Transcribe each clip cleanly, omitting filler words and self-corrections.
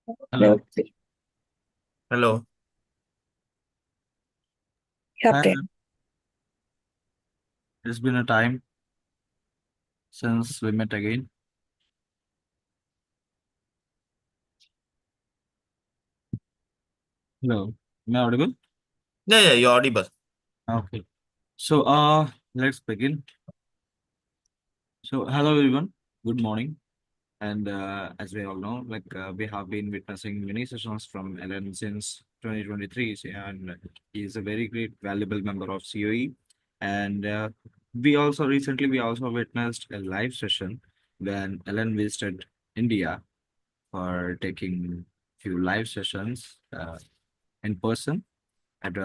Hello. Hello. Hi, Captain. ma'am. It's been a time since we met again. Hello. Am I audible? Yeah, you're audible. Okay. So, let's begin. So, hello everyone. Good morning. And as we all know, we have been witnessing many sessions from Ellen since 2023, and he is a very great, valuable member of COE. And we also witnessed a live session when Ellen visited India for taking few live sessions in person. And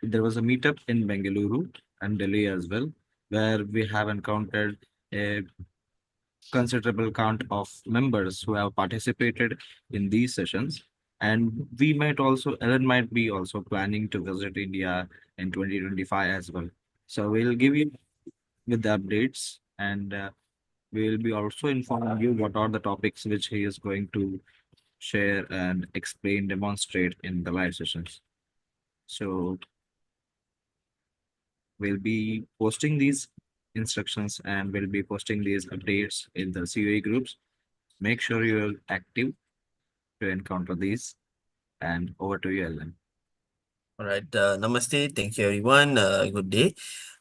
there was a meetup in Bengaluru and Delhi as well, where we have encountered a considerable count of members who have participated in these sessions. And Ellen might be also planning to visit India in 2025 as well. So we'll give you with the updates, and we will be also informing you what are the topics which he is going to share and explain, demonstrate in the live sessions. So we'll be posting these instructions and we'll be posting these updates in the COE groups. Make sure you're active to encounter these. And over to you, Ellen. All right. Namaste. Thank you, everyone. Good day.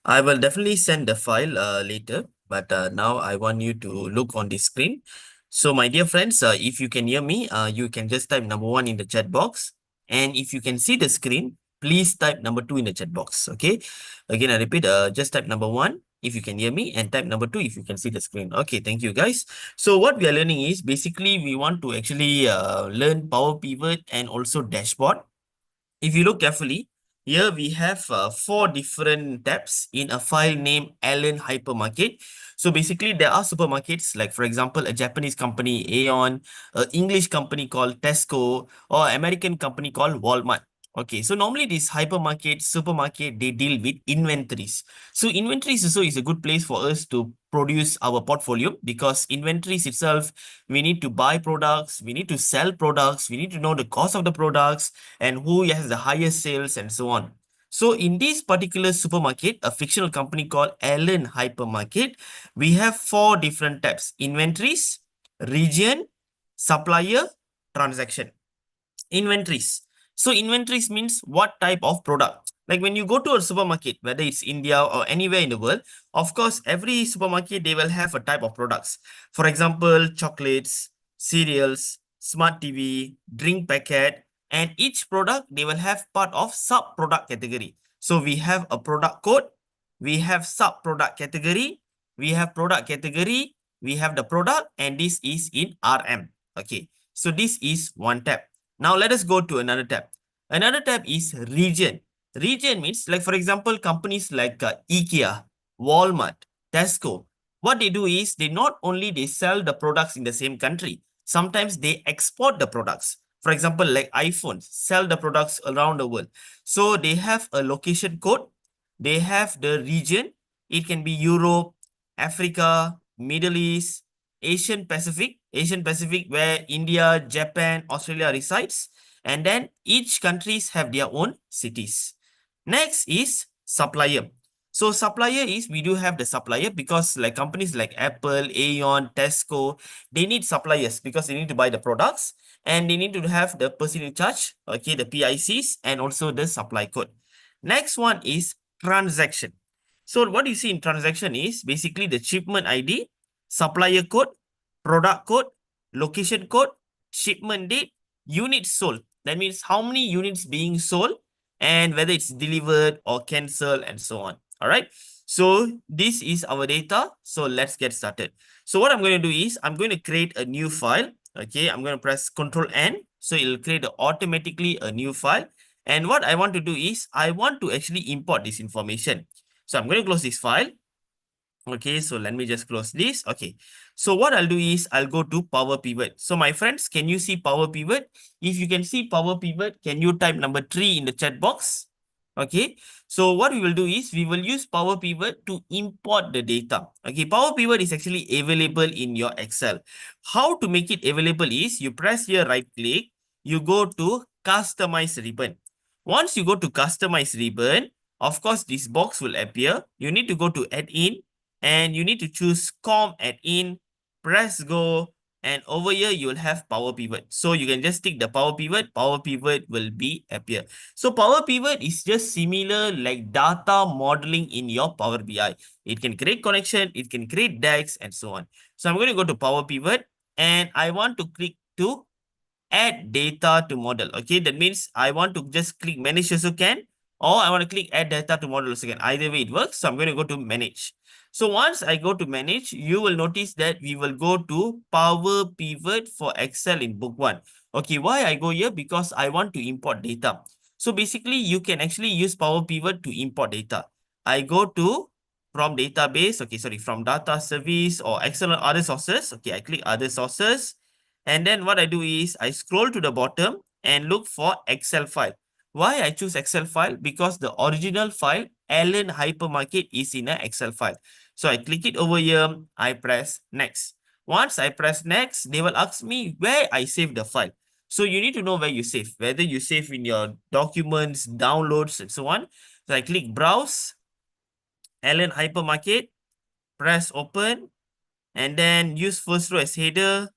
I will definitely send the file later, but now I want you to look on the screen. So, my dear friends, if you can hear me, you can just type number 1 in the chat box. And if you can see the screen, please type number 2 in the chat box. Okay. Again, I repeat, just type number 1 if you can hear me, and type number 2 if you can see the screen. Okay. Thank you, guys. So, what we are learning is basically we want to actually learn Power Pivot and also dashboard. If you look carefully, here we have 4 different tabs in a file named Elen Hypermarket. So basically, there are supermarkets, like for example, a Japanese company, Aeon, an English company called Tesco, or American company called Walmart. Okay, so normally these hypermarket, supermarket, they deal with inventories. So inventories also is a good place for us to produce our portfolio, because inventories itself, we need to buy products, we need to sell products, we need to know the cost of the products, and who has the highest sales and so on. So in this particular supermarket, a fictional company called Ellen Hypermarket, we have 4 different tabs: inventories, region, supplier, transaction. Inventories. So inventories means what type of product. Like when you go to a supermarket, whether it's India or anywhere in the world, of course, every supermarket, they will have a type of products. For example, chocolates, cereals, smart TV, drink packet, and each product, they will have part of sub-product category. So we have a product code, we have sub-product category, we have product category, we have the product, and this is in RM. Okay, so this is one tab. Now let us go to another tab. Another tab is region. Region means, like for example, companies like IKEA, Walmart, Tesco. What they do is they not only they sell the products in the same country, sometimes they export the products. For example, like iPhones, sell the products around the world. So they have a location code, they have the region. It can be Europe, Africa, Middle East, Asian Pacific, where India, Japan, Australia resides. And then each countries have their own cities. Next is supplier. So supplier is, we do have the supplier, because like companies like Apple, Aeon, Tesco, they need suppliers because they need to buy the products, and they need to have the person in charge, okay, the PICs, and also the supply code. Next one is transaction. So what you see in transaction is basically the shipment ID, supplier code, product code, location code, shipment date, units sold. That means how many units being sold, and whether it's delivered or cancelled, and so on. All right. So this is our data. So let's get started. So what I'm going to do is I'm going to create a new file. Okay, I'm going to press Control N. So it'll create automatically a new file. And what I want to do is I want to actually import this information. So I'm going to close this file. Okay, so let me just close this. Okay, so what I'll do is I'll go to Power Pivot. So my friends, can you see Power Pivot? If you can see Power Pivot, can you type number 3 in the chat box? Okay, so what we will do is we will use Power Pivot to import the data. Okay, Power Pivot is actually available in your Excel. How to make it available is you press here right click, you go to customize ribbon. Once you go to customize ribbon, of course, this box will appear. You need to go to add in and you need to choose com add in, press go, and over here you will have power pivot. So you can just tick the power pivot will be appear. So power pivot is just similar like data modeling in your Power BI. It can create connection, it can create DAX and so on. So I'm going to go to power pivot and I want to click to add data to model. Okay, that means I want to just click manage also can, or I want to click add data to model also can. Either way it works. So I'm going to go to manage. So once I go to manage, you will notice that we will go to power pivot for Excel in book 1. Okay, why I go here? Because I want to import data. So basically you can actually use power pivot to import data. I go to from database, okay, sorry, from data service or external other sources. Okay, I click other sources. And then what I do is I scroll to the bottom and look for Excel file. Why I choose Excel file? Because the original file, Elen hypermarket, is in an Excel file. So I click it over here, I press next. Once I press next, they will ask me where I save the file. So you need to know where you save, whether you save in your documents, downloads, and so on. So I click browse, Elen hypermarket, press open, and then use first row as header.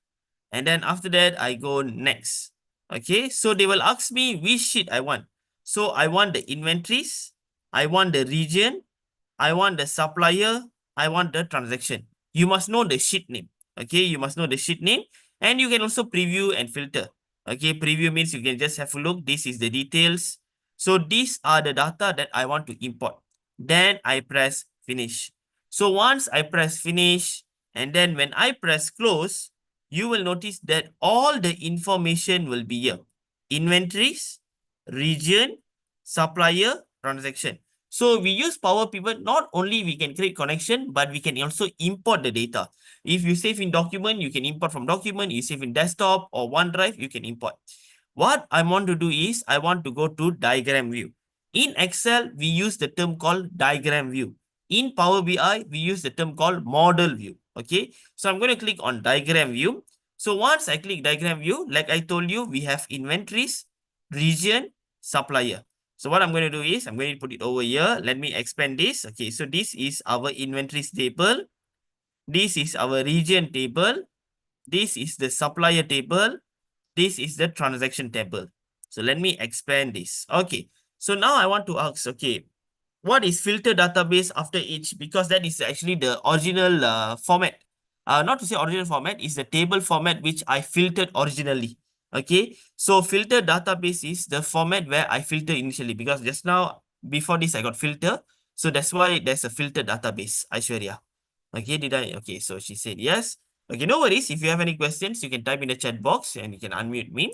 And then after that, I go next. Okay, so they will ask me which sheet I want. So I want the inventories, I want the region, I want the supplier, I want the transaction. You must know the sheet name. Okay, you must know the sheet name. And you can also preview and filter. Okay, preview means you can just have a look. This is the details. So these are the data that I want to import. Then I press finish. So once I press finish, and then when I press close, you will notice that all the information will be here. Inventories, region, supplier, transaction. So we use Power Pivot, not only we can create connection, but we can also import the data. If you save in document, you can import from document. You save in desktop or OneDrive, you can import. What I want to do is, I want to go to diagram view. In Excel, we use the term called diagram view. In Power BI, we use the term called model view. Okay, so I'm going to click on diagram view. So once I click diagram view, like I told you, we have inventories, region, supplier. So what I'm going to do is, I'm going to put it over here. Let me expand this. Okay, so this is our inventories table. This is our region table. This is the supplier table. This is the transaction table. So let me expand this. Okay, so now I want to ask, okay, what is filter database after each? Because that is actually the original format. Not to say original format, is the table format which I filtered originally. Okay, so filter database is the format where I filter initially, because just now, before this, I got filter. So that's why there's a filter database, Aishwarya. Okay, did I? Okay, so she said yes. Okay, no worries. If you have any questions, you can type in the chat box and you can unmute me.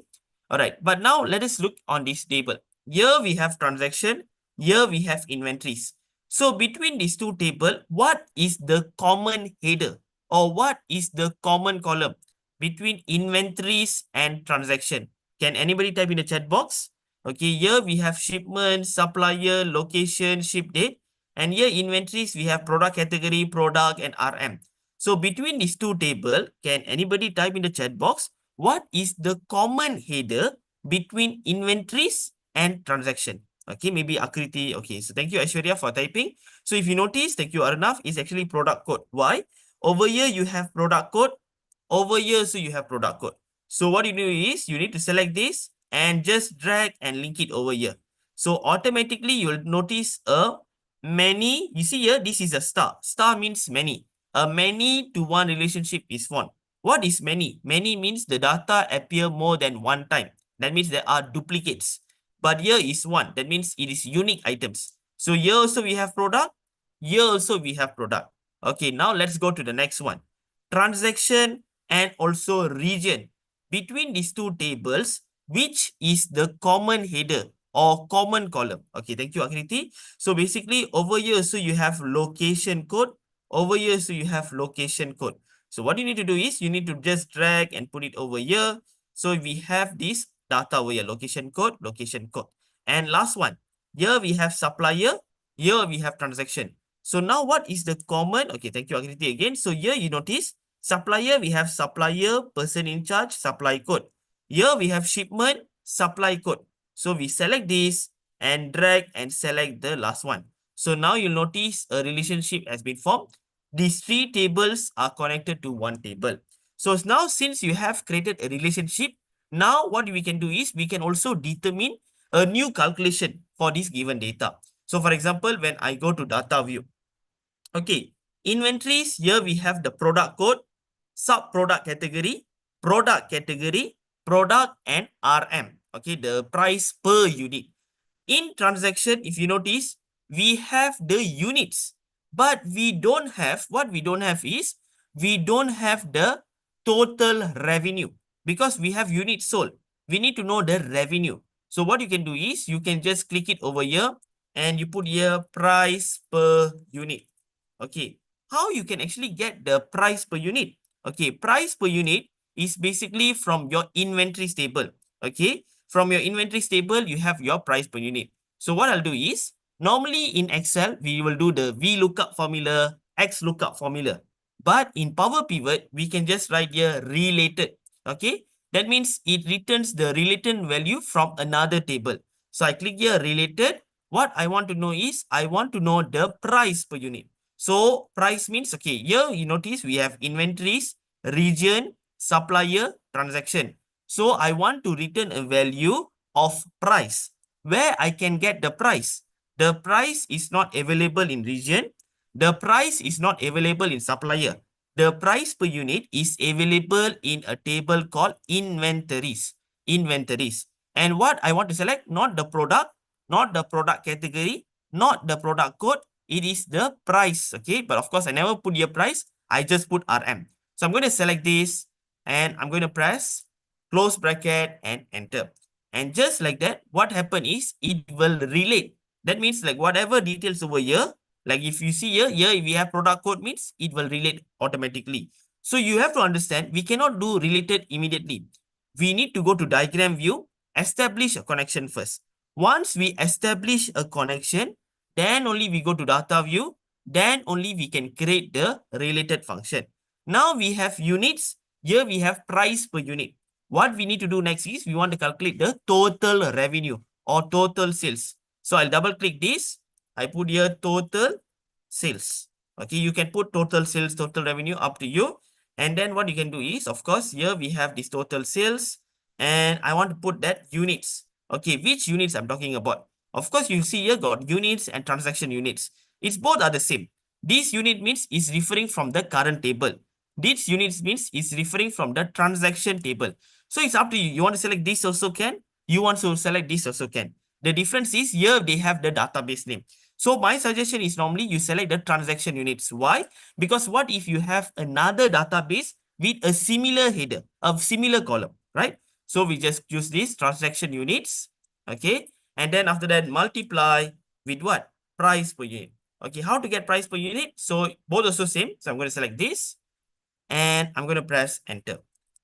All right, but now let us look on this table. Here we have transaction. Here we have inventories. So between these two tables, what is the common header or what is the common column between inventories and transaction? Can anybody type in the chat box? Okay, here we have shipment, supplier, location, ship date. And here inventories, we have product category, product, and RM. So between these two tables, can anybody type in the chat box, what is the common header between inventories and transaction? Okay, maybe Akriti. Okay, so thank you, Aishwarya, for typing. So if you notice, thank you, Arnav, is actually product code. Why? Over here, you have product code. Over here, so you have product code. So what you do is, you need to select this and just drag and link it over here. So automatically, you'll notice a many. You see here, this is a star. Star means many. A many to one relationship is formed. What is many? Many means the data appear more than one time. That means there are duplicates. But here is one. That means it is unique items. So here also we have product. Here also we have product. Okay, now let's go to the next one. Transaction and also region. Between these two tables, which is the common header or common column? Okay, thank you, Akriti. So basically over here, so you have location code. Over here, so you have location code. So what you need to do is, you need to just drag and put it over here. So we have this data over here, location code, location code. And last one, here we have supplier, here we have transaction. So now what is the common? Okay, thank you, Akriti, again. So here you notice, supplier, we have supplier, person in charge, supply code. Here we have shipment supply code. So we select this and drag and select the last one. So now you'll notice a relationship has been formed. These three tables are connected to one table. So now since you have created a relationship, now what we can do is we can also determine a new calculation for this given data. So for example, when I go to data view, okay, inventories, here we have the product code, sub-product category, product and RM. Okay, the price per unit. In transaction, if you notice, we have the units, but we don't have, what we don't have is, we don't have the total revenue because we have units sold. We need to know the revenue. So what you can do is, you can just click it over here and you put here price per unit. Okay, how you can actually get the price per unit? Okay, price per unit is basically from your inventory table. Okay, from your inventory table, you have your price per unit. So what I'll do is, normally in Excel, we will do the VLOOKUP formula, XLOOKUP formula. But in Power Pivot, we can just write here related. Okay, that means it returns the related value from another table. So I click here related. What I want to know is, I want to know the price per unit. So price means, okay, here you notice we have inventories, region, supplier, transaction. So I want to return a value of price. Where I can get the price? The price is not available in region. The price is not available in supplier. The price per unit is available in a table called inventories. Inventories. And what I want to select, not the product, not the product category, not the product code, it is the price. Okay, but of course I never put your price, I just put RM. So I'm going to select this and I'm going to press close bracket and enter. And just like that, what happened is it will relate. That means like whatever details over here, like if you see here, if we have product code means it will relate automatically. So you have to understand, we cannot do related immediately. We need to go to diagram view, establish a connection first. Once we establish a connection, then only we go to data view, then only we can create the related function. Now we have units, here we have price per unit. What we need to do next is we want to calculate the total revenue or total sales. So I'll double click this. I put here total sales. Okay, you can put total sales, total revenue, up to you. And then what you can do is, of course, here we have this total sales and I want to put that units. Okay, which units I'm talking about? Of course, you see here got units and transaction units. It's both are the same. This unit means is referring from the current table. This units means is referring from the transaction table. So it's up to you. You want to select this also can. You want to select this also can. The difference is here they have the database name. So my suggestion is normally you select the transaction units. Why? Because what if you have another database with a similar header, a similar column, right? So we just use this transaction units. Okay. And then after that, multiply with what? Price per unit. Okay, how to get price per unit? So both also same. So I'm going to select this and I'm going to press enter.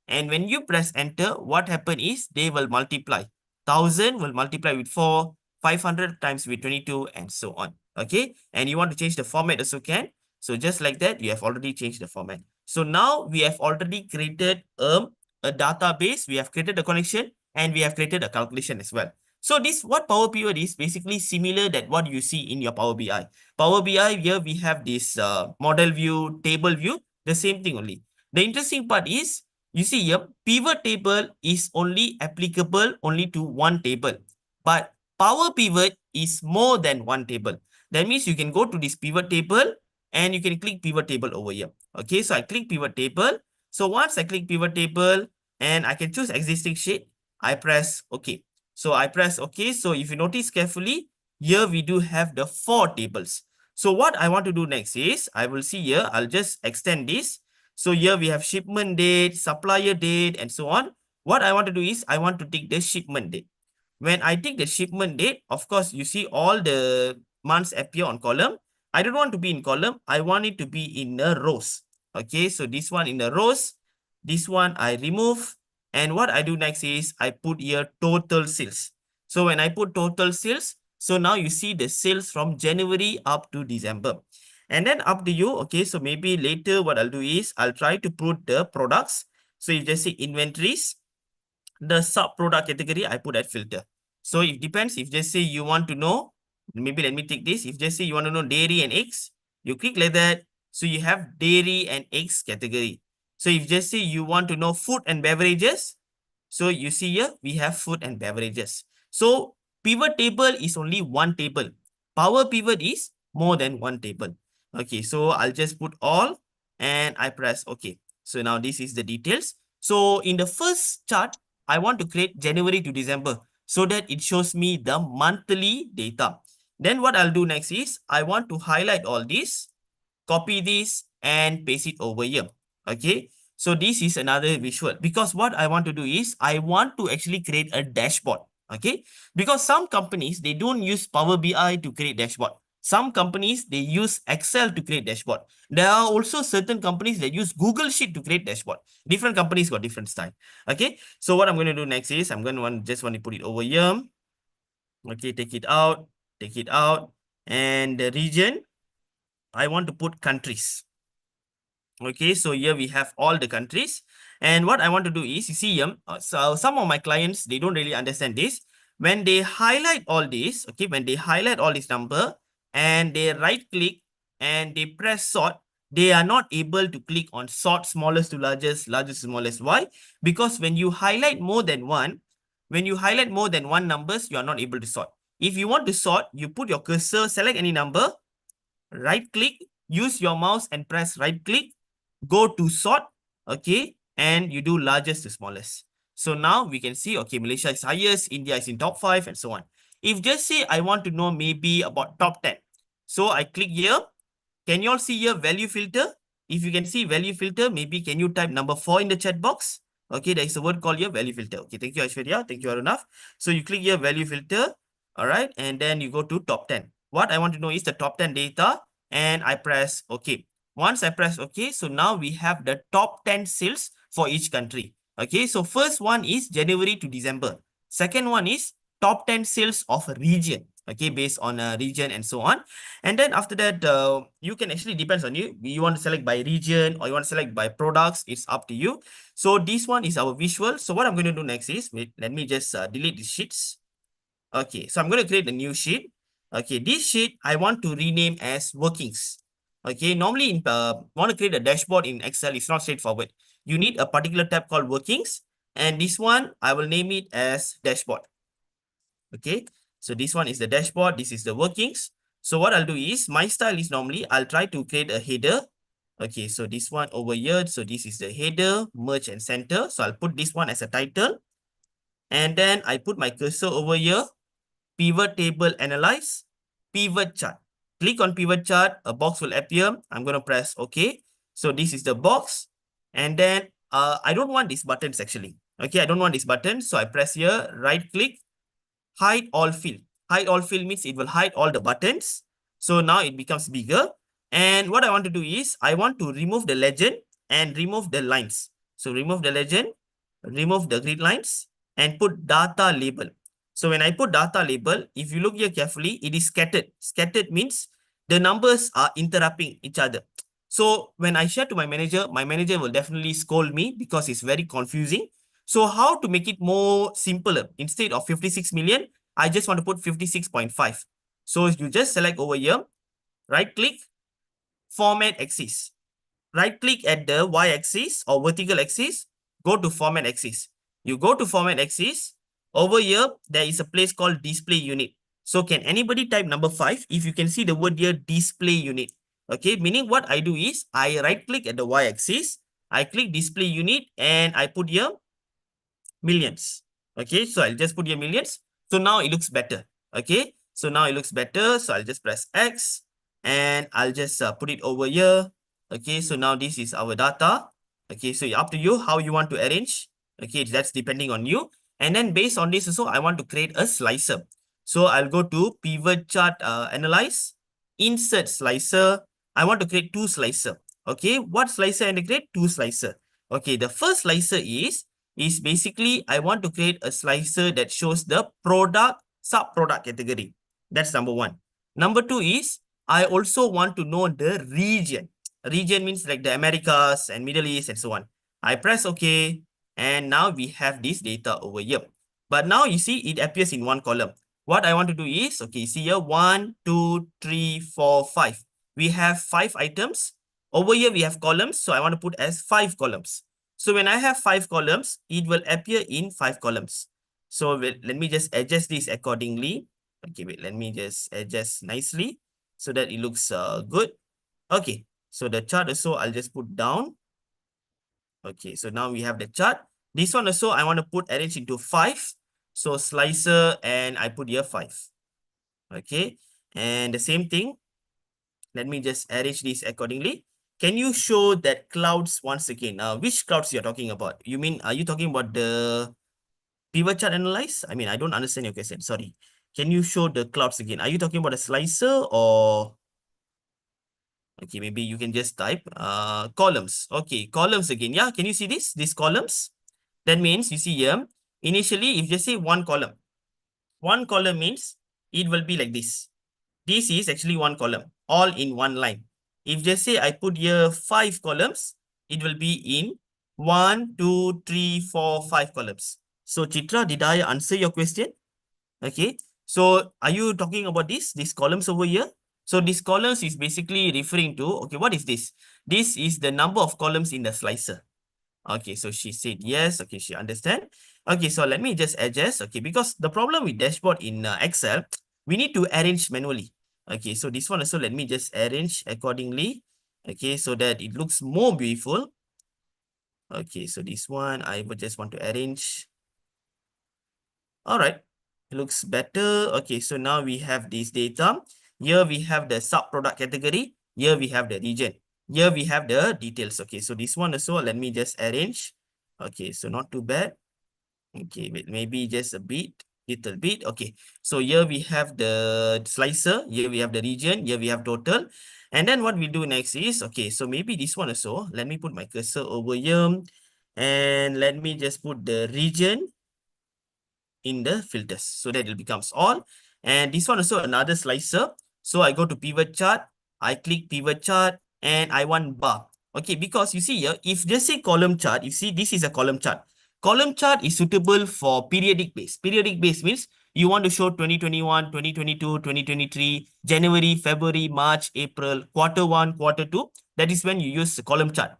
And when you press enter, what happen is they will multiply. 1000 will multiply with 4, 500 times with 22 and so on. Okay, and you want to change the format also can. So just like that, you have already changed the format. So now we have already created a database, we have created a connection and we have created a calculation as well. So this what Power Pivot is basically similar that what you see in your Power BI. Power BI, here we have this model view, table view, the same thing only. The interesting part is, you see here, pivot table is only applicable only to one table. But Power Pivot is more than one table. That means you can go to this pivot table and you can click pivot table over here. Okay, so I click pivot table. So once I click pivot table and I can choose existing sheet, I press OK. So I press OK. So if you notice carefully, here we do have the 4 tables. So what I want to do next is, I will see here, I'll just extend this. So here we have shipment date, supplier date, and so on. What I want to do is, I want to take the shipment date. When I take the shipment date, of course, you see all the months appear on column. I don't want to be in column. I want it to be in the rows. Okay, so this one in the rows, this one I remove. And what I do next is I put here total sales. So when I put total sales, so now you see the sales from January up to December. And then up to you. Okay, so maybe later what I'll do is I'll try to put the products. So you just say inventories. the sub-product category, I put that filter. So it depends. If just say you want to know, maybe let me take this. If just say you want to know dairy and eggs, you click like that. So you have dairy and eggs category. So if just say you want to know food and beverages, so you see here, we have food and beverages. So pivot table is only one table. Power pivot is more than one table. Okay, so I'll just put all and I press OK. So now this is the details. So in the first chart, I want to create January to December so that it shows me the monthly data. Then what I'll do next is I want to highlight all this, copy this and paste it over here. Okay, so this is another visual because what I want to do is I want to actually create a dashboard. Okay, because some companies, they don't use Power BI to create dashboard. Some companies, they use Excel to create dashboard. There are also certain companies that use Google Sheet to create dashboard. Different companies got different style. Okay, so what I'm going to do next is I'm going to just want to put it over here. Okay, take it out, and the region, I want to put countries. Okay, so here we have all the countries. And what I want to do is, you see, so some of my clients, they don't really understand this. When they highlight all this, okay, when they highlight all this number and they right click and they press sort, they are not able to click on sort smallest to largest, largest to smallest. Why? Because when you highlight more than one, numbers, you are not able to sort. If you want to sort, you put your cursor, select any number, right click, use your mouse and press right click, go to sort, okay, and you do largest to smallest. So now we can see, okay, Malaysia is highest, India is in top 5 and so on. If just say I want to know maybe about top 10. So I click here. Can you all see here value filter? If you can see value filter, maybe can you type number 4 in the chat box? Okay, there is a word called here value filter. Okay, thank you, Aishwarya. Thank you, Arunav. So you click here value filter. All right, and then you go to top 10. What I want to know is the top 10 data, and I press OK. Once I press OK, so now we have the top 10 sales for each country. Okay, so first one is January to December. Second one is top 10 sales of a region. Okay, based on a region and so on. And then after that, you can actually, depends on you. You want to select by region or you want to select by products. It's up to you. So this one is our visual. So what I'm going to do next is, wait, let me just delete these sheets. Okay, so I'm going to create a new sheet. Okay, this sheet I want to rename as workings. Okay, normally in want to create a dashboard in Excel, it's not straightforward. You need a particular tab called workings, and this one I will name it as dashboard. Okay, so this one is the dashboard, this is the workings. So what I'll do is, my style is normally I'll try to create a header. Okay, so this one over here, so this is the header, merge and center. So I'll put this one as a title, and then I put my cursor over here. Pivot table analyze, pivot chart. Click on pivot chart, a box will appear. I'm going to press OK. So this is the box. And then I don't want these buttons actually. Okay, I don't want this button. So I press here, right click, hide all field. Hide all field means it will hide all the buttons. So now it becomes bigger. And what I want to do is I want to remove the legend and remove the lines. So remove the legend, remove the grid lines and put data label. So when I put data label, if you look here carefully, it is scattered. Scattered means the numbers are interrupting each other. So when I share to my manager will definitely scold me because it's very confusing. So how to make it more simpler? Instead of 56 million, I just want to put 56.5. So you just select over here, right click, format axis. Right click at the y-axis or vertical axis, go to format axis. You go to format axis. Over here, there is a place called display unit. So can anybody type number 5? If you can see the word here, display unit. Okay, meaning what I do is I right click at the y-axis. I click display unit and I put here millions. Okay, so I'll just put here millions. So now it looks better. Okay, so now it looks better. So I'll just press X and I'll just put it over here. Okay, so now this is our data. Okay, so up to you how you want to arrange. Okay, that's depending on you. And then based on this also, I want to create a slicer. So I'll go to pivot chart analyze, insert slicer. I want to create 2 slicer. Okay, what slicer I want to create? 2 slicer. Okay, the first slicer is basically I want to create a slicer that shows the product, sub-product category. That's number 1. Number 2 is I also want to know the region. Region means like the Americas and Middle East and so on. I press OK. And now we have this data over here. But now you see it appears in one column. What I want to do is, okay, see here, 1, 2, 3, 4, 5. We have 5 items. Over here we have columns, so I want to put as 5 columns. So when I have 5 columns, it will appear in 5 columns. So let me just adjust this accordingly. Okay, wait, let me just adjust nicely so that it looks good. Okay, so the chart also I'll just put down. Okay, so now we have the chart. This one also I want to put arrange into 5. So slicer and I put here 5. Okay, and the same thing. Let me just arrange this accordingly. Can you show that clouds once again? Which clouds you're talking about? You mean, are you talking about the pivot chart analyze? I mean, I don't understand your question. Sorry. Can you show the clouds again? Are you talking about a slicer or... Okay, maybe you can just type columns. Okay, columns again. Yeah, can you see this? These columns? That means you see here, initially, if just say one column means it will be like this. This is actually one column, all in one line. If just say I put here 5 columns, it will be in 1, 2, 3, 4, 5 columns. So Chitra, did I answer your question? Okay. So are you talking about these columns over here? So these columns is basically referring to, okay, what is this? This is the number of columns in the slicer. Okay, so she said yes. Okay, she understand. Okay, so let me just adjust. Okay, because the problem with dashboard in Excel, we need to arrange manually. Okay, so this one also, let me just arrange accordingly. Okay, so that it looks more beautiful. Okay, so this one, I would just want to arrange. All right, it looks better. Okay, so now we have this data. Here we have the sub-product category. Here we have the region. Here we have the details. Okay, so this one also, let me just arrange. Okay, so not too bad. Okay, wait, maybe just a little bit. Okay, so here we have the slicer. Here we have the region. Here we have total. And then what we do next is, okay, so maybe this one also, let me put my cursor over here. And let me just put the region in the filters so that it becomes all. And this one also another slicer. So I go to pivot chart, I click pivot chart, and I want bar. Okay, because you see here, if just say column chart, you see this is a column chart. Column chart is suitable for periodic base. Periodic base means you want to show 2021, 2022, 2023, January, February, March, April, quarter 1, quarter 2. That is when you use the column chart.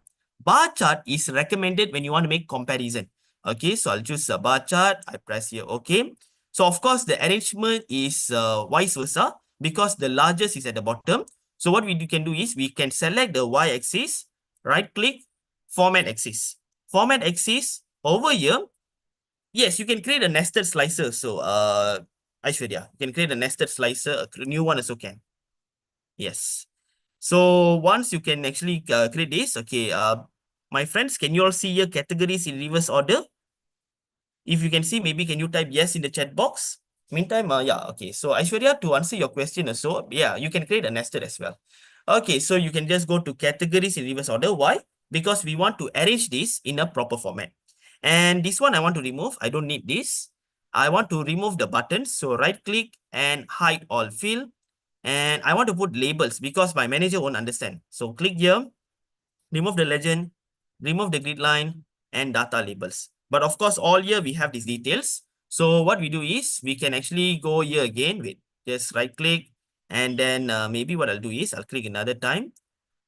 Bar chart is recommended when you want to make comparison. Okay, so I'll choose a bar chart. I press here, okay. So of course, the arrangement is vice versa because the largest is at the bottom. So what we can do is we can select the y-axis, right-click, format axis. Format axis over here. Yes, you can create a nested slicer. So Aishwarya, you can create a nested slicer. A new one also can. Yes. So once you can actually create this, okay. My friends, can you all see your categories in reverse order? If you can see, maybe can you type yes in the chat box? Meantime, yeah, okay. So Aishwarya, to answer your question also, yeah, you can create a nested as well. Okay, so you can just go to categories in reverse order. Why? Because we want to arrange this in a proper format. And this one I want to remove. I don't need this. I want to remove the buttons. So right click and hide all field. And I want to put labels because my manager won't understand. So click here, remove the legend, remove the grid line and data labels. But of course, all here we have these details. So what we do is we can actually go here again with just right click. And then maybe what I'll do is I'll click another time.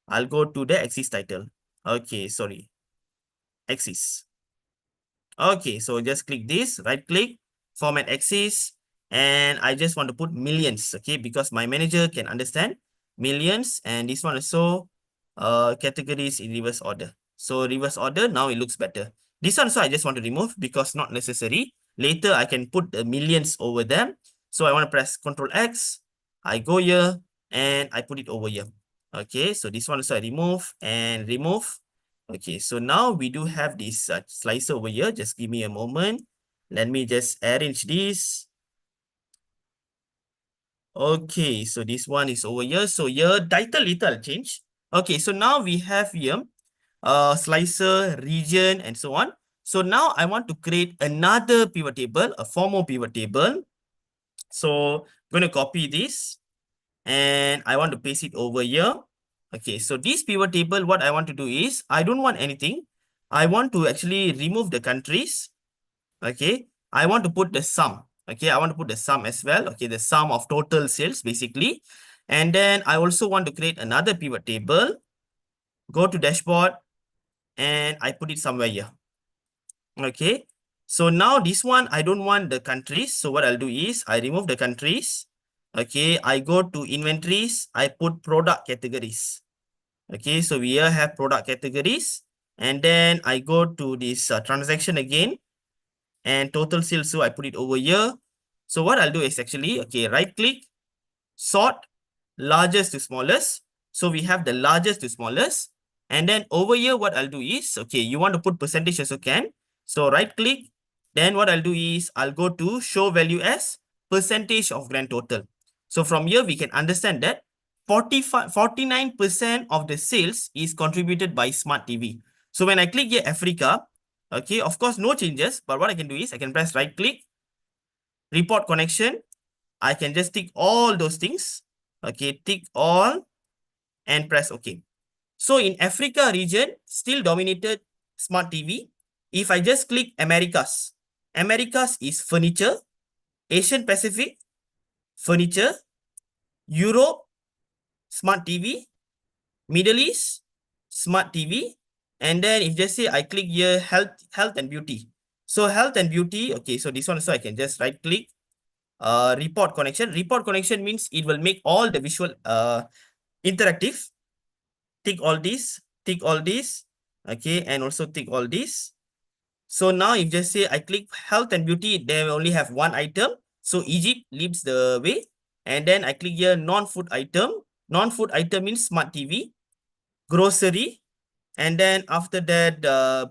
I'll go to the axis title. Okay, sorry. Axis. Okay, so just click this, right click, format axis. And I just want to put millions, okay, because my manager can understand millions. And this one also categories in reverse order. So reverse order, now it looks better. This one, so I just want to remove because not necessary. Later, I can put the millions over them. So I want to press Ctrl X. I go here and I put it over here. Okay, so this one also I remove and remove. Okay, so now we do have this slicer over here. Just give me a moment. Let me just arrange this. Okay, so this one is over here. So here, title little change. Okay, so now we have here slicer, region, and so on. So now I want to create another pivot table, a formal pivot table. So I'm going to copy this and I want to paste it over here. Okay, so this pivot table, what I want to do is I don't want anything. I want to actually remove the countries. Okay, I want to put the sum. Okay, I want to put the sum as well. Okay, the sum of total sales basically. And then I also want to create another pivot table. Go to dashboard and I put it somewhere here. Okay, so now this one, I don't want the countries. So what I'll do is I remove the countries. Okay, I go to inventories. I put product categories. Okay, so we here have product categories. And then I go to this transaction again and total sales. So I put it over here. So what I'll do is actually, okay, right click, sort largest to smallest. So we have the largest to smallest. And then over here, what I'll do is, okay, you want to put percentage also can. So right click, then what I'll do is I'll go to show value as percentage of grand total. So from here, we can understand that 49% of the sales is contributed by smart TV. So when I click here, Africa, okay, of course, no changes. But what I can do is I can press right click, report connection. I can just tick all those things. Okay, tick all and press OK. So in Africa region, still dominated smart TV. If I just click Americas, Americas is furniture, Asian Pacific, furniture, Europe, smart TV, Middle East, smart TV. And then if just say I click here, health and beauty. So health and beauty, okay, so this one also I can just right click, report connection. Report connection means it will make all the visual interactive. Tick all this, okay, and also tick all this. So now if just say I click health and beauty, they only have one item. So Egypt leads the way. And then I click here non-food item. Non-food item means smart TV, grocery. And then after that,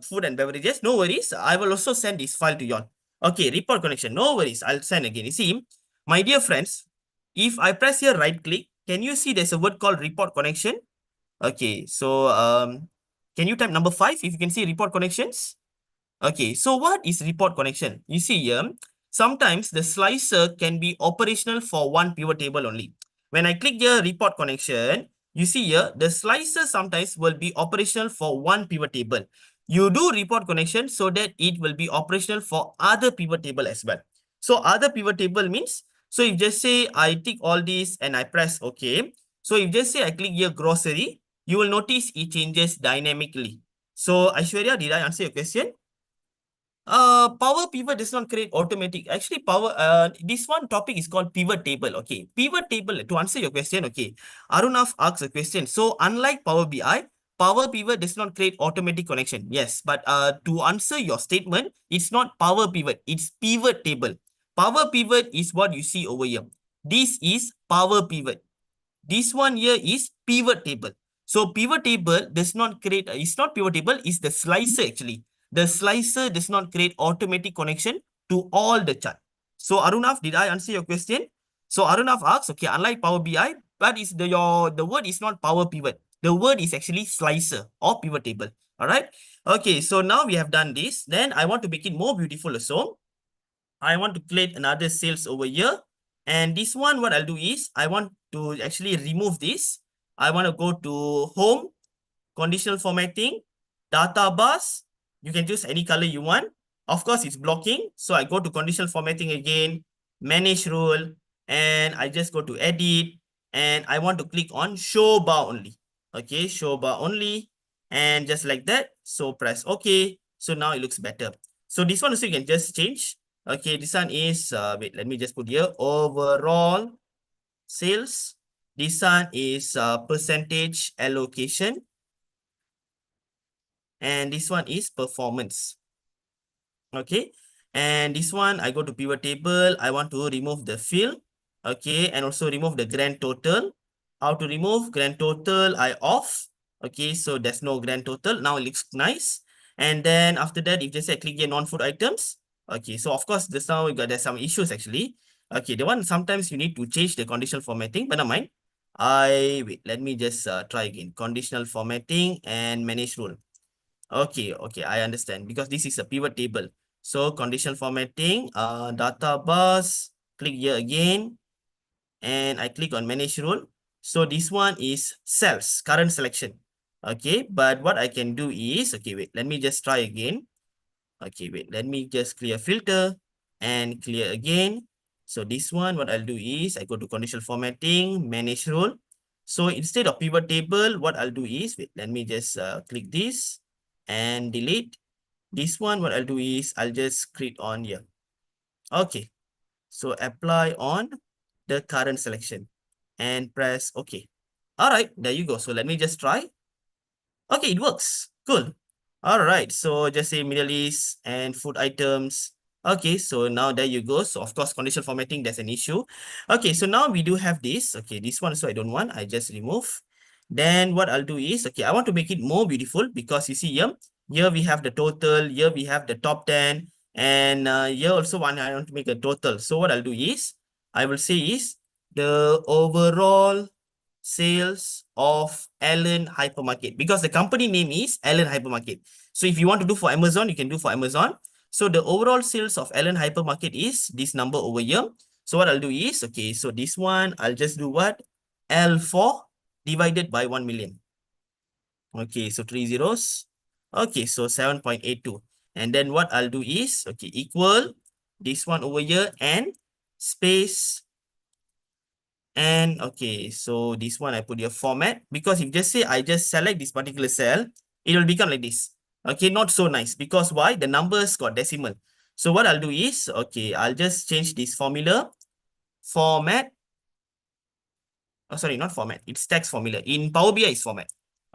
food and beverages. No worries. I will also send this file to you all. Okay, report connection. No worries. I'll send again. You see, my dear friends, if I press here right click, can you see there's a word called report connection? Okay, so can you type number 5 if you can see report connections? Okay, so what is report connection? You see here, sometimes the slicer can be operational for one pivot table only. When I click here report connection, you see here, the slicer sometimes will be operational for one pivot table. You do report connection so that it will be operational for other pivot table as well. So other pivot table means, so if just say I tick all these and I press OK. So if just say I click here grocery, you will notice it changes dynamically. So Aishwarya, did I answer your question? Power pivot does not create automatic. Actually, this one topic is called pivot table. Okay, pivot table. To answer your question, okay, Arunav asks a question. So unlike Power BI, Power pivot does not create automatic connection. Yes, but to answer your statement, it's not power pivot. It's pivot table. Power pivot is what you see over here. This is power pivot. This one here is pivot table. So pivot table does not create, it's not pivot table, it's the slicer actually. The slicer does not create automatic connection to all the chart. So Arunav, did I answer your question? So Arunav asks, okay, unlike Power BI, but is the word is not power pivot. The word is actually slicer or pivot table. All right. Okay, so now we have done this. Then I want to make it more beautiful also. I want to create another sales over here. And this one, what I'll do is I want to actually remove this. I want to go to home, conditional formatting, data bus. You can choose any color you want. Of course, it's blocking. So I go to conditional formatting again, manage rule, and I just go to edit. And I want to click on show bar only. Okay, show bar only. And just like that. So press OK. So now it looks better. So this one also you can just change. Okay, this one is, wait, let me just put here, overall sales. This one is percentage allocation. And this one is performance. Okay, and this one, I go to pivot table. I want to remove the field. Okay, and also remove the grand total. How to remove grand total? I off. Okay, so there's no grand total. Now it looks nice. And then after that, if just say click here non-food items. Okay, so of course, this now there's some issues actually. Okay, the one sometimes you need to change the conditional formatting, but not mind. Wait, let me just try again. Conditional formatting and manage rule. Okay, I understand because this is a pivot table. So conditional formatting, data bus, click here again, and I click on manage rule. So this one is cells, current selection. Okay, but what I can do is, okay, wait, let me just try again. Okay, wait, let me just clear filter and clear again. So this one, what I'll do is I go to conditional formatting, manage rule. So instead of pivot table, what I'll do is, wait, let me just click this and delete. This one, what I'll do is I'll just click on here. Okay, so apply on the current selection and press OK. All right, there you go. So let me just try. Okay, it works. Cool. All right, so just say Middle East and food items. Okay, so now there you go. So of course, conditional formatting, there's an issue. Okay, so now we do have this. Okay, this one, so I don't want, I just remove. Then what I'll do is, okay, I want to make it more beautiful because you see here we have the total, here we have the top 10, and here also I want to make a total. So what I'll do is, I will say is the overall sales of Elen Hypermarket, because the company name is Elen Hypermarket. So if you want to do for Amazon, you can do for Amazon. So the overall sales of Elen Hypermarket is this number over here. So what I'll do is, okay, so this one, I'll just do what? L4 divided by 1 million. Okay, so 3 zeros. Okay, so 7.82. And then what I'll do is, okay, equal this one over here and space. And okay, so this one I put your format, because if just say I just select this particular cell, it will become like this. Okay, not so nice, because why? The numbers got decimal. So what I'll do is, okay, I'll just change this formula, format. Oh, sorry, not format. It's text formula. In Power BI is format.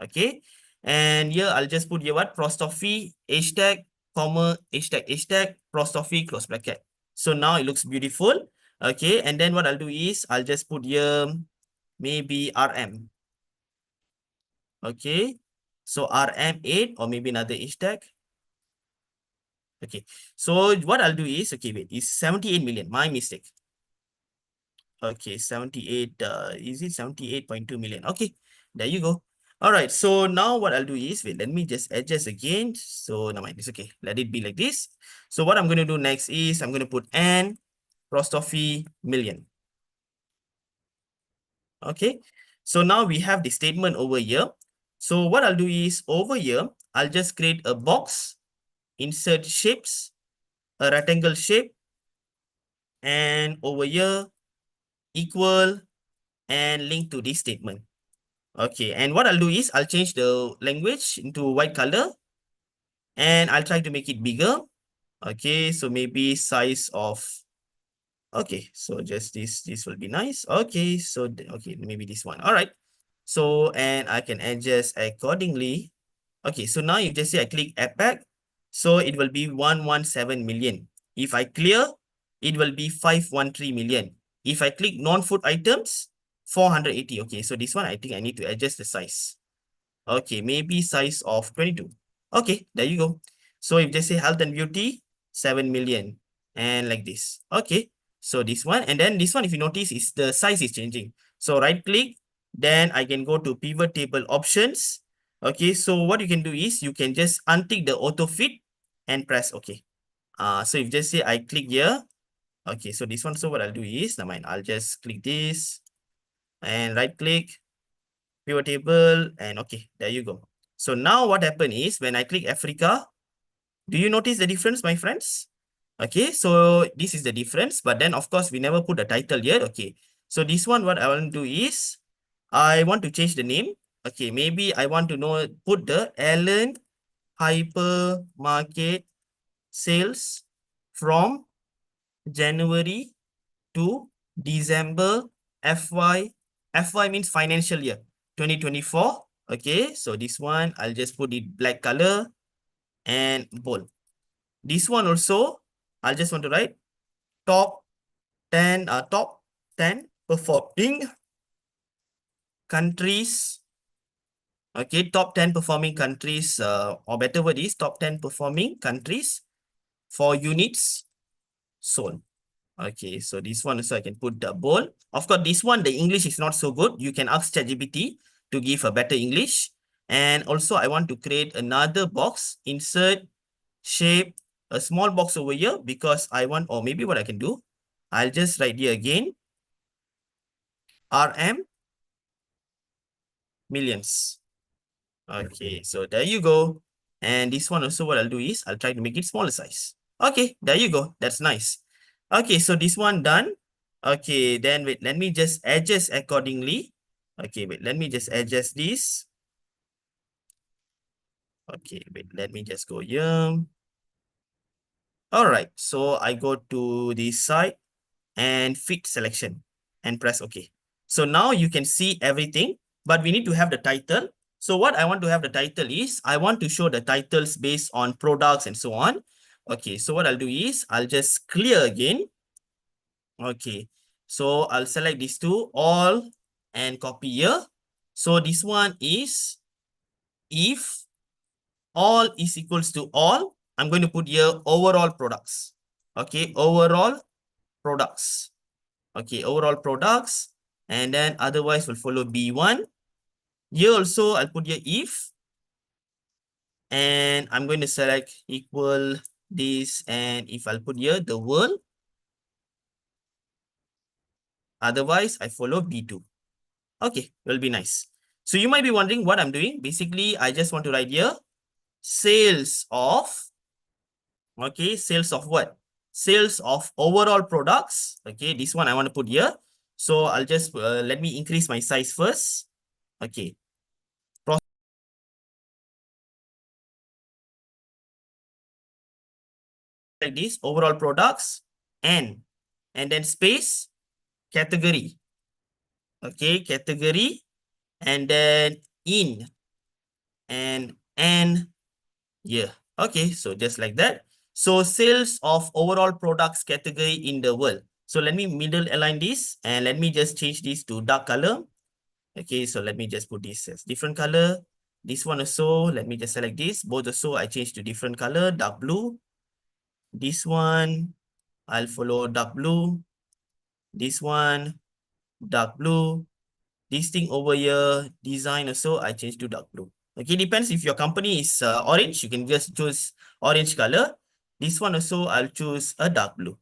Okay. And here I'll just put here what? Apostrophe, hashtag, comma, hashtag, apostrophe, close bracket. So now it looks beautiful. Okay. And then what I'll do is I'll just put here maybe RM. Okay. So RM8 or maybe another hashtag. Okay. So what I'll do is, okay, wait, it's 78 million. My mistake. Okay, 78, is it 78.2 million? Okay, there you go. All right, so now what I'll do is, wait, let me just adjust again. So no mind, it's okay. Let it be like this. So what I'm going to do next is I'm going to put n apostrophe million. Okay, so now we have the statement over here. So what I'll do is over here, I'll just create a box, insert shapes, a rectangle shape, and over here, equal, and link to this statement. Okay, and what I'll do is I'll change the language into white color and I'll try to make it bigger. Okay, so maybe size of, okay, so just this will be nice. Okay, so, okay, maybe this one. All right. So, and I can adjust accordingly. Okay, so now if just say I click add back, so it will be 117 million. If I clear, it will be 513 million. If I click non-food items, 480. Okay, so this one, I think I need to adjust the size. Okay, maybe size of 22. Okay, there you go. So if they say health and beauty, 7 million and like this. Okay, so this one, and then this one, if you notice, is the size is changing. So right click, then I can go to pivot table options. Okay, so what you can do is you can just untick the auto fit and press OK. So if just say I click here, okay, so this one, so what I'll do is, never mind, I'll just click this and right click, pivot table, and okay, there you go. So now what happened is when I click Africa, do you notice the difference, my friends? Okay, so this is the difference, but then of course we never put a title yet. Okay, so this one, what I want to do is I want to change the name. Okay, maybe I want to know, put the Elen Hypermarket sales from January to December FY means financial year 2024. Okay, so this one I'll just put it black color and bold. This one also I'll just want to write top 10 performing countries. Okay, top 10 performing countries, or better word is top 10 performing countries for units sold. Okay, so this one also I can put the bold. Of course, this one, the English is not so good. You can ask ChatGPT to give a better English. And also I want to create another box, insert, shape, a small box over here because I want, or maybe what I can do, I'll just write here again, RM millions. Okay, so there you go. And this one also, what I'll do is I'll try to make it smaller size. Okay, there you go. That's nice. Okay, so this one done. Okay, then wait, let me just adjust accordingly. Okay, wait, let me just adjust this. Okay, wait, let me just go here. All right, so I go to the side and fit selection and press OK. So now you can see everything, but we need to have the title. So what I want to have the title is, I want to show the titles based on products and so on. Okay, so what I'll do is, I'll just clear again. Okay, so I'll select these two, all, and copy here. So this one is, if all is equals to all, I'm going to put here overall products. Okay, overall products. Okay, overall products. And then otherwise will follow B1. Here also I'll put here if. And I'm going to select equal this. And if I'll put here the world. Otherwise I follow B2. Okay, will be nice. So you might be wondering what I'm doing. Basically, I just want to write here sales of. Okay, sales of what? Sales of overall products. Okay, this one I want to put here. So I'll just let me increase my size first. Okay. Like this, overall products, and then space, category. Okay, category, and then in, and yeah. Okay, so just like that. So sales of overall products category in the world. So let me middle align this, and let me just change this to dark color. Okay, so let me just put this as different color. This one also, let me just select this. Both also I change to different color, dark blue. This one, I'll follow dark blue. This one, dark blue. This thing over here, design also, I change to dark blue. Okay, depends if your company is orange, you can just choose orange color. This one also, I'll choose a dark blue.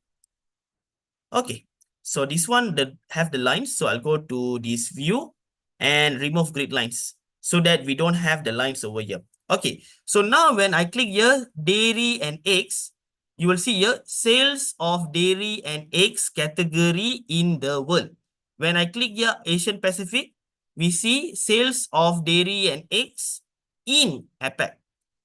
Okay, so this one that have the lines, so I'll go to this view and remove grid lines so that we don't have the lines over here. Okay, so now when I click here, dairy and eggs, you will see here sales of dairy and eggs category in the world. When I click here Asian Pacific, we see sales of dairy and eggs in APAC.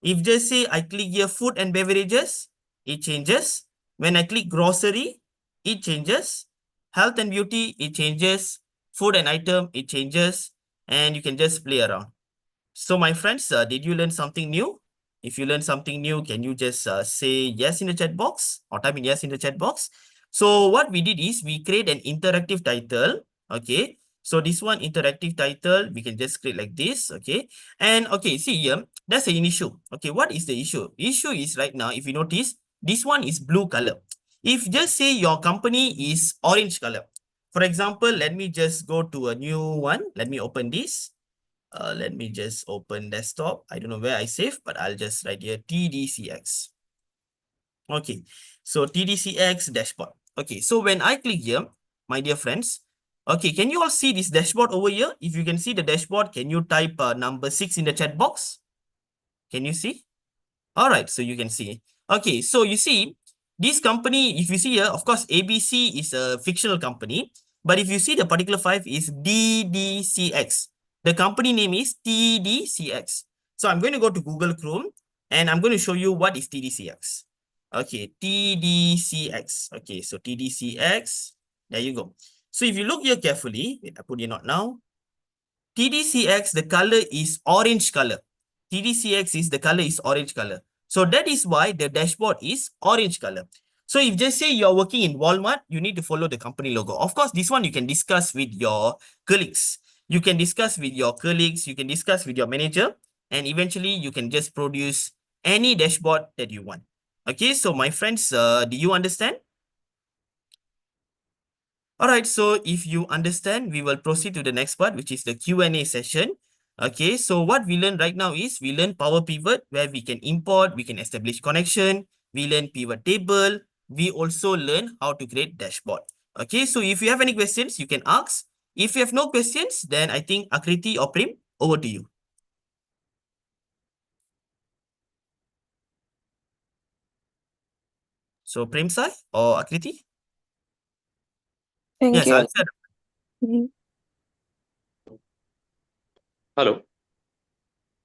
If just say I click here food and beverages, it changes. When I click grocery, it changes. Health and beauty, it changes. Food and item, it changes. And you can just play around. So my friends, did you learn something new? If you learned something new, can you just say yes in the chat box or type in yes in the chat box? So what we did is we create an interactive title. Okay. So this one interactive title, we can just create like this. Okay. And okay, see here, that's an issue. Okay. What is the issue? Issue is right now, if you notice, this one is blue color. If just say your company is orange color. For example, let me just go to a new one. Let me open this. Let me just open desktop. I don't know where I save, but I'll just write here TDCX. Okay, so TDCX dashboard. Okay, so when I click here, my dear friends, okay, can you all see this dashboard over here? If you can see the dashboard, can you type number 6 in the chat box? Can you see? All right, so you can see. Okay, so you see, this company, if you see here, of course, ABC is a fictional company. But if you see the particular 5 is DDCX. The company name is TDCX. So I'm going to go to Google Chrome and I'm going to show you what is TDCX. Okay, TDCX. Okay, so TDCX. There you go. So if you look here carefully, wait, I put it not now. TDCX, the color is orange color. TDCX is the color is orange color. So that is why the dashboard is orange color. So if just say you're working in Walmart, you need to follow the company logo. Of course, this one you can discuss with your colleagues. You can discuss with your colleagues, you can discuss with your manager, and eventually you can just produce any dashboard that you want. Okay, so my friends, do you understand? All right, so if you understand, we will proceed to the next part, which is the Q&A session. Okay, so what we learn right now is we learn Power Pivot, where we can import, we can establish connection, we learn pivot table, we also learn how to create dashboard. Okay, so if you have any questions, you can ask. If you have no questions, then I think Akriti or Prim, over to you. So Premsai or Akriti? Thank Yes, you. I'll share. Mhm. Hello.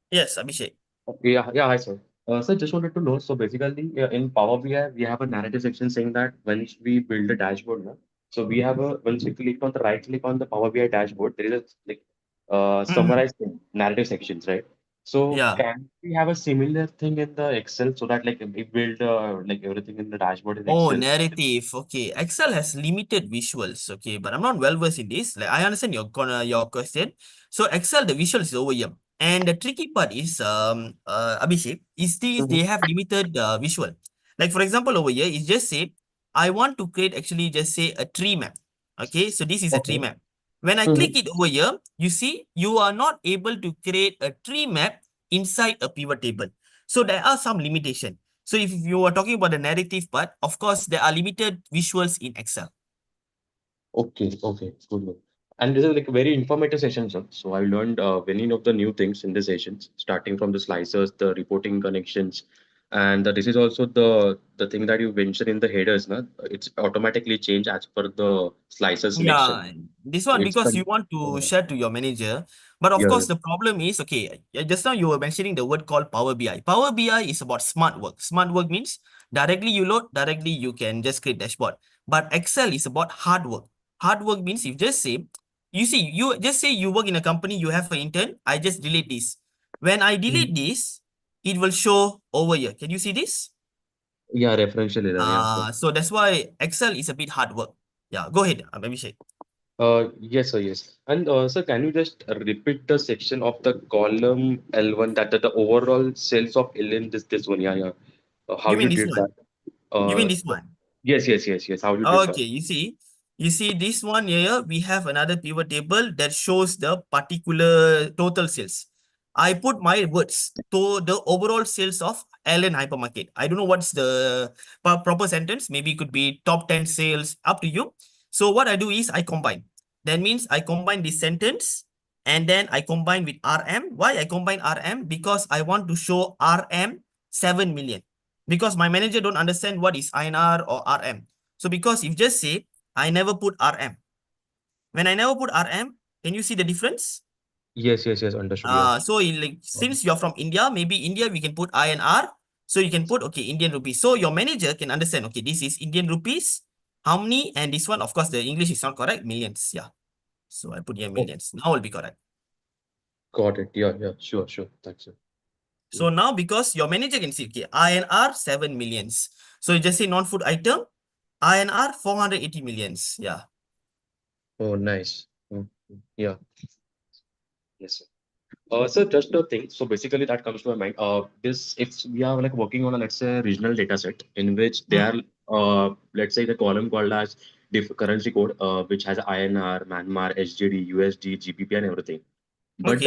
Yes, Abhishek. Yeah, hi, sir. Sir, just wanted to know. So basically, in Power BI, we have a narrative section saying that once we build a dashboard, na, so we have a once we click on the right click on the Power BI dashboard, there is a like Mhm. summarized thing, narrative sections, right? So Yeah. can we have a similar thing in the Excel so that like we build like everything in the dashboard in Oh, Excel? narrative. Okay. Excel has limited visuals. Okay, but I'm not well versed in this. Like I understand your question. So Excel, the visuals is over here. And the tricky part is Abhishek, is these Mm-hmm. they have limited visual. Like for example, over here, it's just say I want to create actually just say a tree map. Okay, so this is a tree Okay. map. When I Mm-hmm. click it over here, you see you are not able to create a tree map inside a pivot table. So there are some limitations. So if you are talking about the narrative part, of course, there are limited visuals in Excel. Okay, good. Good. And this is like a very informative session, sir. So I learned many of the new things in the sessions, starting from the slicers, the reporting connections, and this is also the thing that you mentioned in the headers, na? It's automatically changed as per the slicer selection. Yeah, this one It's because you want to yeah, share to your manager. But of yeah, course, yeah. the problem is, okay, just now you were mentioning the word called Power BI. Power BI is about smart work. Smart work means directly you load, directly you can just create dashboard. But Excel is about hard work. Hard work means you just say, you see, you just say you work in a company, you have an intern, I just delete this. When I delete Mhm. this, it will show over here. Can you see this? Yeah, referential error. Yeah, sir. So that's why Excel is a bit hard work. Yeah, go ahead, Abhishek. Yes, sir, yes. And sir, can you just repeat the section of the column L1 that the overall sales of Elen this one? Yeah, yeah. How You you mean this did that? one? You mean Uh, this one? yes. How you did that? Okay, you see this one here, we have another pivot table that shows the particular total sales. I put my words to the overall sales of Ellen hypermarket. I don't know what's the proper sentence. Maybe it could be top 10 sales, up to you. So what I do is I combine. That means I combine this sentence and then I combine with RM. Why I combine RM? Because I want to show RM 7 million. Because my manager don't understand what is INR or RM. So because if just say, I never put RM. When I never put RM, can you see the difference? Yes. Understood. Yeah. So like since you're from India, maybe India we can put INR. So you can put okay Indian rupees. So your manager can understand okay this is Indian rupees. How many? And this one of course the English is not correct. Millions. Yeah. So I put here Oh, millions. Now will be correct. got it. Yeah. Sure. Thanks, sir. So Mm. now because your manager can see okay INR 7 millions. So you just say non-food item INR 480 millions. Yeah. Oh, nice. Yeah. Yes, sir. So just a thing. So basically, that comes to my mind. This if we are like working on a let's say regional data set in which they are Mm. let's say the column called as diff currency code, which has INR, Myanmar, SGD, USD, GBP, and everything. Okay. But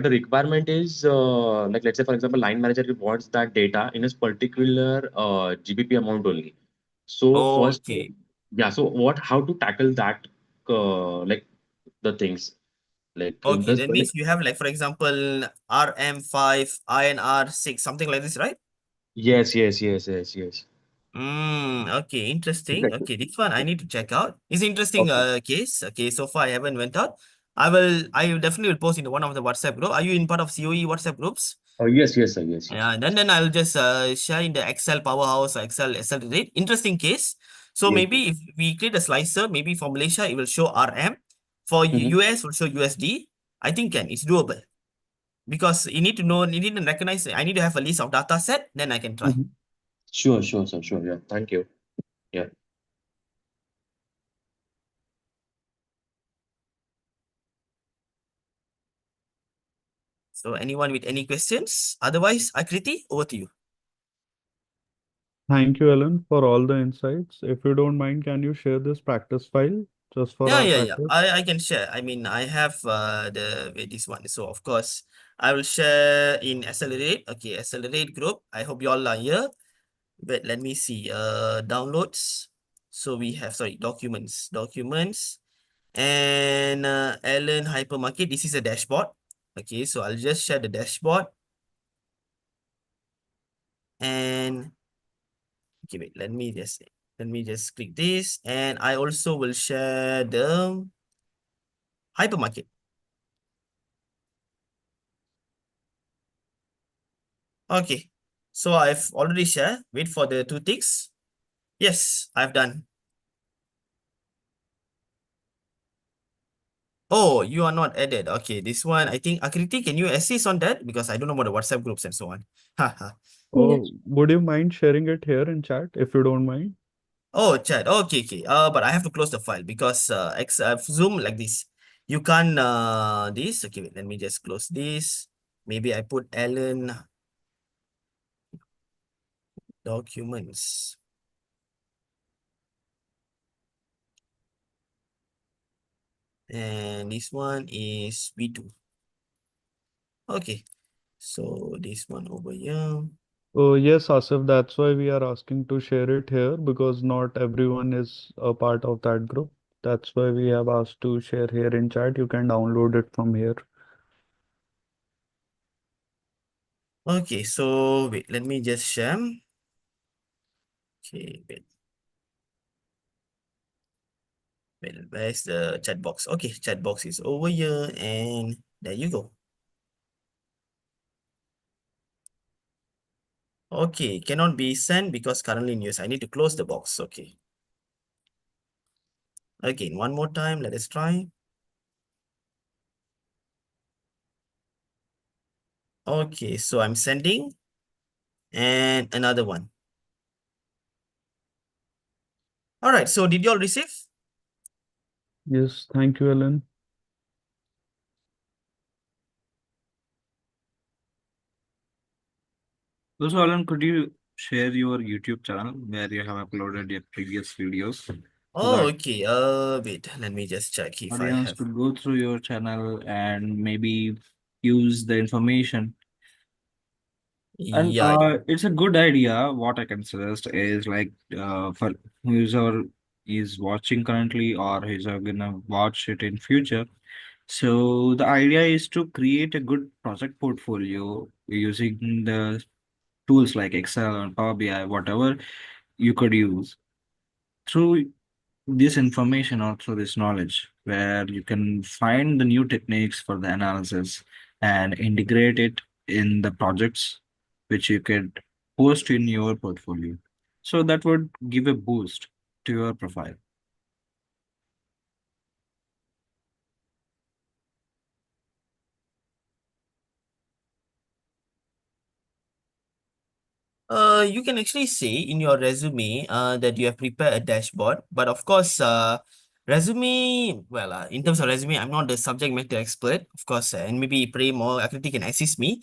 the requirement is like let's say for example, line manager wants that data in a particular GBP amount only. So first, Okay. yeah. So what? How to tackle that? Like the things like Okay. this. That means you have like, for example, RM5, INR6, something like this, right? Yes. Okay. Interesting. Exactly. Okay. This one I need to check out. It's interesting Okay. case. Okay. So far I haven't went out. I will definitely will post in one of the WhatsApp group. Are you in part of COE WhatsApp groups? Yes, sir. Yes. Yeah, and then I'll just share in the Excel powerhouse or Excel rate. Interesting case. So Yes. maybe if we create a slicer, maybe for Malaysia it will show RM. For Mm-hmm. US will show USD. I think it's doable because you need to know, you need to recognize. I need to have a list of data set, then I can try. Mm-hmm. Sure, sir. Sure. Yeah. Thank you. Yeah. So anyone with any questions? Otherwise, Akriti, over to you. Thank you, Ellen, for all the insights. If you don't mind, can you share this practice file just for our Yeah. practice? I can share. I mean, I have this one. So of course, I will share in Accelerate. Okay, Accelerate group. I hope you all are here. But let me see. Downloads. So we have documents, and Ellen hypermarket. This is a dashboard. Okay, so I'll just share the dashboard, and Okay, wait, let me just click this, and I also will share the hypermarket. Okay, so I've already shared. Wait for the two ticks. Yes, I've done. Oh, you are not added. Okay, this one, I think, Akriti, can you assist on that? Because I don't know about the WhatsApp groups and so on. Haha. Oh, would you mind sharing it here in chat if you don't mind? Oh, chat. Okay, okay. But I have to close the file because Zoom like this. You can't this. Okay, wait, let me just close this. Maybe I put Ellen documents. And this one is V2. Okay. So this one over here. Oh, yes, Asif, that's why we are asking to share it here because not everyone is a part of that group. That's why we have asked to share here in chat. You can download it from here. Okay, so wait, let me just share. Okay, wait. Wait, where's the chat box? Okay, chat box is over here, and there you go. Okay, cannot be sent because currently in use. I need to close the box. Okay. Again, one more time. Let us try. Okay, so I'm sending, and another one. All right, so did you all receive? Yes, thank you, Ellen. Also, Alan, could you share your YouTube channel where you have uploaded your previous videos so Oh, that okay. Wait, let me just check if I audience have. could go through your channel and maybe use the information? And Yeah. it's a good idea. What I can suggest is like for whoever is watching currently or who's gonna watch it in future. So the idea is to create a good project portfolio using the tools like Excel and Power BI, whatever you could use. Through this information or through this knowledge, where you can find the new techniques for the analysis and integrate it in the projects which you could post in your portfolio. So that would give a boost to your profile. You can actually say in your resume that you have prepared a dashboard, but of course, resume, well, in terms of resume, I'm not the subject matter expert, of course, and maybe Prem or Akriti can assist me.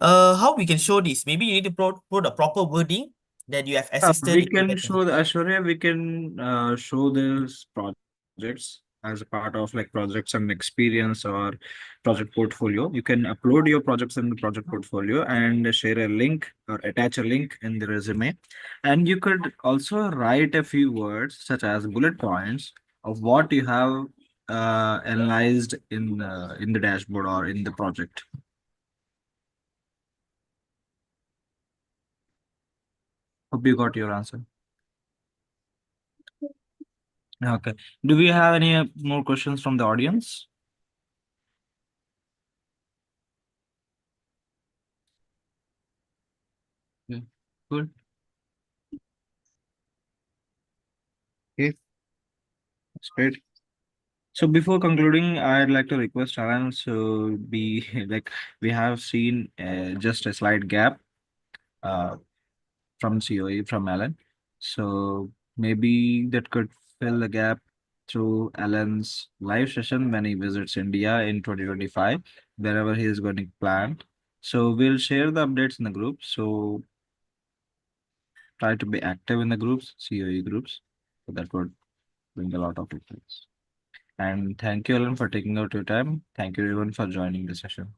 How we can show this? Maybe you need to put a proper wording that you have assisted We in can preparing. show the Ashwarya, we can show these projects as a part of like projects and experience or project portfolio. You can upload your projects in the project portfolio and share a link or attach a link in the resume. And you could also write a few words such as bullet points of what you have analyzed in the dashboard or in the project. Hope you got your answer. Okay. Do we have any more questions from the audience? Yeah. Good. Okay. That's great. So before concluding, I'd like to request Alan to be like we have seen just a slight gap uh, from COE from Alan. So maybe that could fill the gap through Alan's live session when he visits India in 2025, wherever he is going to plan. So we'll share the updates in the group. So try to be active in the groups, COE groups. So that would bring a lot of difference. And thank you, Alan, for taking out your time. Thank you, everyone, for joining the session.